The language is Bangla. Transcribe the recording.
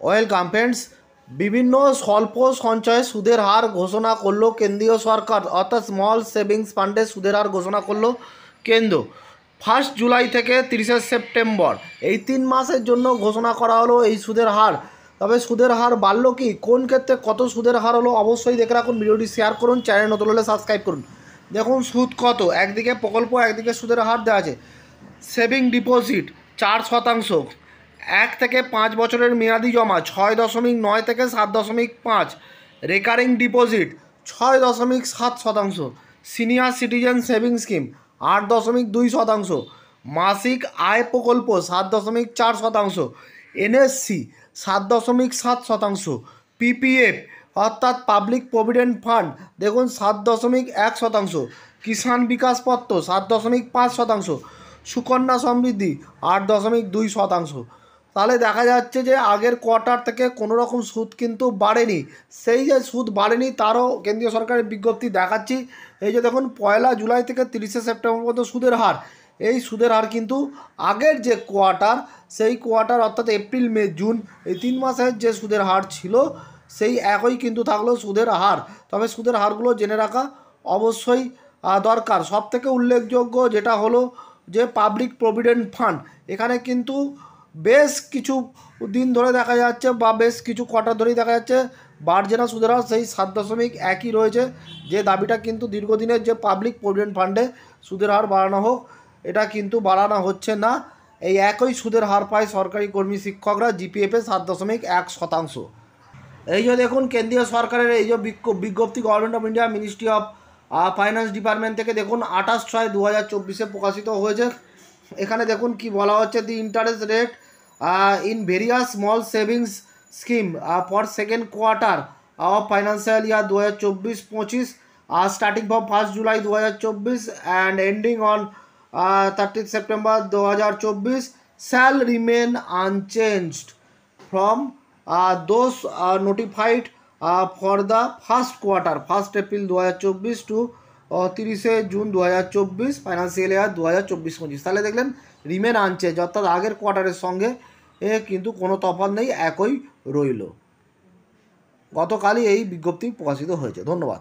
Welcome friends. বিভিন্ন স্বল্প সঞ্চয়ে সুদের হার ঘোষণা করলো কেন্দ্রীয় সরকার, অর্থাৎ স্মল সেভিংস ফান্ডের সুদের হার ঘোষণা করলো কেন্দ্র। 1 জুলাই থেকে 30 সেপ্টেম্বর এই 3 মাসের জন্য ঘোষণা করা হলো এই সুদের হার। তবে সুদের হার বাড়লো কি, কোন ক্ষেত্রে কত সুদের হার হলো, অবশ্যই দেখে রাখুন, ভিডিওটি শেয়ার করুন, চ্যানেল নতুন হলে সাবস্ক্রাইব করুন। দেখুন সুদ কত, একদিকে প্রকল্প একদিকে সুদের হার দেওয়া আছে। সেভিং ডিপোজিট 4%, 1 থেকে 5 বছরের মেয়াদি জমা 6.9 থেকে 7.5, recurring deposit 6.7%, senior citizen saving scheme 8.2%, মাসিক আয় প্রকল্প 7.4%, এনএসসি 7.7%, পিপিএফ অর্থাৎ পাবলিক প্রভিডেন্ট ফান্ড দেখুন 7.1%, কিষাণ বিকাশ পত্র 7.5%, সুকন্যা সমৃদ্ধি 8.2%। তাহলে দেখা যাচ্ছে যে আগের কোয়ার্টার থেকে কোনো রকম সুদ কিন্তু বাড়েনি। সেই যে সুদ বাড়েনি তারও কেন্দ্রীয় সরকারের বিজ্ঞপ্তি দেখাচ্ছি। এই যে দেখুন 1 জুলাই থেকে 30 সেপ্টেম্বর পর্যন্ত সুদের হার, এই সুদের হার কিন্তু আগের যে কোয়ার্টার সেই কোয়ার্টার অর্থাৎ এপ্রিল মে জুন এই 3 মাসের যে সুদের হার ছিল সেই একই কিন্তু থাকলো সুদের হার। তবে সুদের হারগুলো জেনে রাখা অবশ্যই দরকার। সবথেকে উল্লেখযোগ্য যেটা হলো যে পাবলিক প্রভিডেন্ট ফান্ড, এখানে কিন্তু বেশ কিছু দিন ধরে দেখা যাচ্ছে বা বেশ কিছু কোয়ার্টার ধরেই দেখা যাচ্ছে বাড়ছে না সুদের হার, সেই 7.1 রয়েছে। যে দাবিটা কিন্তু দীর্ঘদিনের যে পাবলিক প্রভিডেন্ট ফান্ডে সুদের হার বাড়ানো হোক, এটা কিন্তু বাড়ানো হচ্ছে না। এই একই সুদের হার পায় সরকারি কর্মী শিক্ষকরা, জিপিএফে 7.1%। এই যে দেখুন কেন্দ্রীয় সরকারের এই যে বিজ্ঞপ্তি government of India ministry of finance department থেকে দেখুন 28/6/2024 প্রকাশিত হয়েছে। এখানে দেখুন কি বলা হচ্ছে, দি interest rate in various small savings scheme for second quarter of financial year 2024-25 starting from 1 July 2024 and ending on 30 September 2024 shall remain unchanged from those notified for the first quarter 1 April 2024 to 30 June 2024 financial year 2024-25। তাহলে দেখলেন রিমেন আনচেঞ্জ, অর্থাৎ আগের কোয়ার্টারের সঙ্গে কিন্তু কোনো তফাৎ নেই, একই রইল। গতকালই এই বিজ্ঞপ্তি প্রকাশিত হয়েছে। ধন্যবাদ।